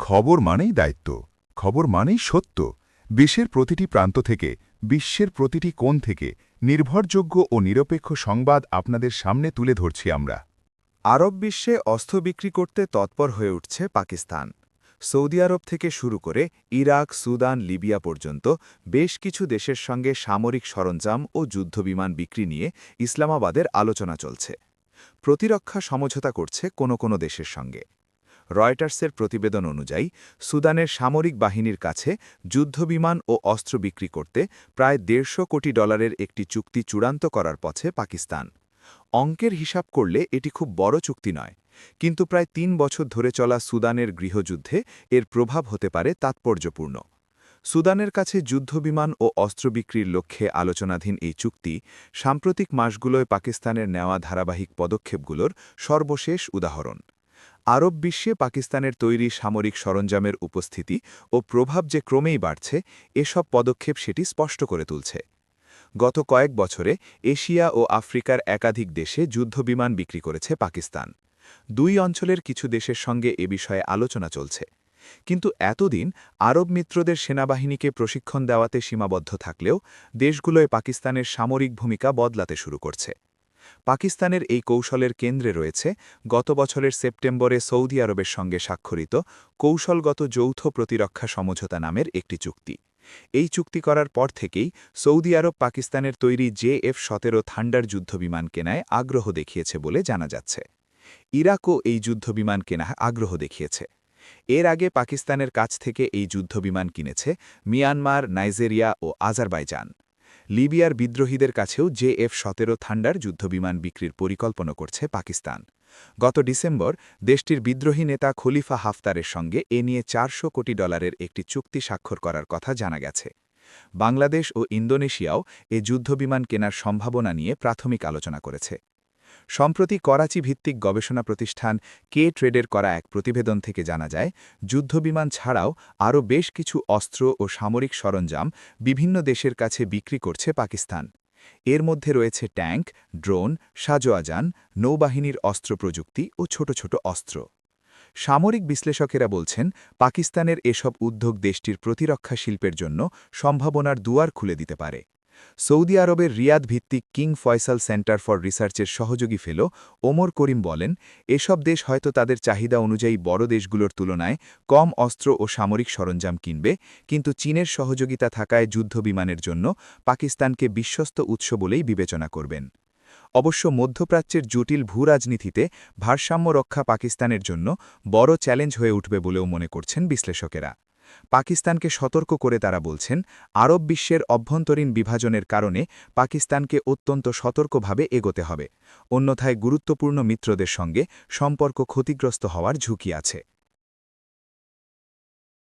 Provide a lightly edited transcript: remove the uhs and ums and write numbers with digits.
খবর মানেই দায়িত্ব, খবর মানেই সত্য। দেশের প্রতিটি প্রান্ত থেকে, বিশ্বের প্রতিটি কোণ থেকে নির্ভরযোগ্য ও নিরপেক্ষ সংবাদ আপনাদের সামনে তুলে ধরছি আমরা। আরব বিশ্বে অস্ত্র বিক্রি করতে তৎপর হয়ে উঠছে পাকিস্তান। সৌদি আরব থেকে শুরু করে ইরাক, সুদান, লিবিয়া পর্যন্ত বেশ কিছু দেশের সঙ্গে সামরিক সরঞ্জাম ও যুদ্ধবিমান বিক্রি নিয়ে ইসলামাবাদের আলোচনা চলছে। প্রতিরক্ষা সমঝোতা করছে কোনো দেশের সঙ্গে। রয়টার্সের প্রতিবেদন অনুযায়ী সুদানের সামরিক বাহিনীর কাছে যুদ্ধবিমান ও অস্ত্র বিক্রি করতে প্রায় $150 কোটি একটি চুক্তি চূড়ান্ত করার পথে পাকিস্তান। অঙ্কের হিসাব করলে এটি খুব বড় চুক্তি নয়, কিন্তু প্রায় ৩ বছর ধরে চলা সুদানের গৃহযুদ্ধে এর প্রভাব হতে পারে তাৎপর্যপূর্ণ। সুদানের কাছে যুদ্ধবিমান ও অস্ত্র বিক্রির লক্ষ্যে আলোচনাধীন এই চুক্তি সাম্প্রতিক মাসগুলোয় পাকিস্তানের নেওয়া ধারাবাহিক পদক্ষেপগুলোর সর্বশেষ উদাহরণ। আরব বিশ্বে পাকিস্তানের তৈরি সামরিক সরঞ্জামের উপস্থিতি ও প্রভাব যে ক্রমেই বাড়ছে, এসব পদক্ষেপ সেটি স্পষ্ট করে তুলছে। গত কয়েক বছরে এশিয়া ও আফ্রিকার একাধিক দেশে যুদ্ধবিমান বিক্রি করেছে পাকিস্তান। দুই অঞ্চলের কিছু দেশের সঙ্গে এ বিষয়ে আলোচনা চলছে। কিন্তু এতদিন আরব মিত্রদের সেনাবাহিনীকে প্রশিক্ষণ দেওয়াতে সীমাবদ্ধ থাকলেও দেশগুলোয় পাকিস্তানের সামরিক ভূমিকা বদলাতে শুরু করছে। পাকিস্তানের এই কৌশলের কেন্দ্রে রয়েছে গত বছরের সেপ্টেম্বরে সৌদি আরবের সঙ্গে স্বাক্ষরিত কৌশলগত যৌথ প্রতিরক্ষা সমঝোতা নামের একটি চুক্তি। এই চুক্তি করার পর থেকেই সৌদি আরব পাকিস্তানের তৈরি JF-17 থান্ডার যুদ্ধবিমান কেনায় আগ্রহ দেখিয়েছে বলে জানা যাচ্ছে। ইরাকও এই যুদ্ধবিমান কেনায় আগ্রহ দেখিয়েছে। এর আগে পাকিস্তানের কাছ থেকে এই যুদ্ধবিমান কিনেছে মিয়ানমার, নাইজেরিয়া ও আজারবাইজান। লিবিয়ার বিদ্রোহীদের কাছেও JF-17 থান্ডার যুদ্ধবিমান বিক্রির পরিকল্পনা করছে পাকিস্তান। গত ডিসেম্বর দেশটির বিদ্রোহী নেতা খলিফা হাফতারের সঙ্গে এ নিয়ে $400 কোটি একটি চুক্তি স্বাক্ষর করার কথা জানা গেছে। বাংলাদেশ ও ইন্দোনেশিয়াও এ যুদ্ধবিমান কেনার সম্ভাবনা নিয়ে প্রাথমিক আলোচনা করেছে। সম্প্রতি করাচি ভিত্তিক গবেষণা প্রতিষ্ঠান K-Trade করা এক প্রতিবেদন থেকে জানা যায়, যুদ্ধবিমান ছাড়াও আরও বেশ কিছু অস্ত্র ও সামরিক সরঞ্জাম বিভিন্ন দেশের কাছে বিক্রি করছে পাকিস্তান। এর মধ্যে রয়েছে ট্যাঙ্ক, ড্রোন, সাজোয়াজান, নৌবাহিনীর অস্ত্র প্রযুক্তি ও ছোট অস্ত্র। সামরিক বিশ্লেষকেরা বলছেন, পাকিস্তানের এসব উদ্যোগ দেশটির প্রতিরক্ষা শিল্পের জন্য সম্ভাবনার দুয়ার খুলে দিতে পারে। সৌদি আরবের রিয়াদ ভিত্তিক কিং ফয়সাল সেন্টার ফর রিসার্চের সহযোগী ফেলো ওমর করিম বলেন, এসব দেশ হয়তো তাদের চাহিদা অনুযায়ী বড় দেশগুলোর তুলনায় কম অস্ত্র ও সামরিক সরঞ্জাম কিনবে, কিন্তু চীনের সহযোগিতা থাকায় যুদ্ধবিমানের জন্য পাকিস্তানকে বিশ্বস্ত উৎস বলেই বিবেচনা করবেন। অবশ্য মধ্যপ্রাচ্যের জটিল ভূরাজনীতিতে ভারসাম্য রক্ষা পাকিস্তানের জন্য বড় চ্যালেঞ্জ হয়ে উঠবে বলেও মনে করছেন বিশ্লেষকেরা। পাকিস্তানকে সতর্ক করে তারা বলছেন, আরব বিশ্বের অভ্যন্তরীণ বিভাজনের কারণে পাকিস্তানকে অত্যন্ত সতর্কভাবে এগোতে হবে, অন্যথায় গুরুত্বপূর্ণ মিত্রদের সঙ্গে সম্পর্ক ক্ষতিগ্রস্ত হওয়ার ঝুঁকি আছে।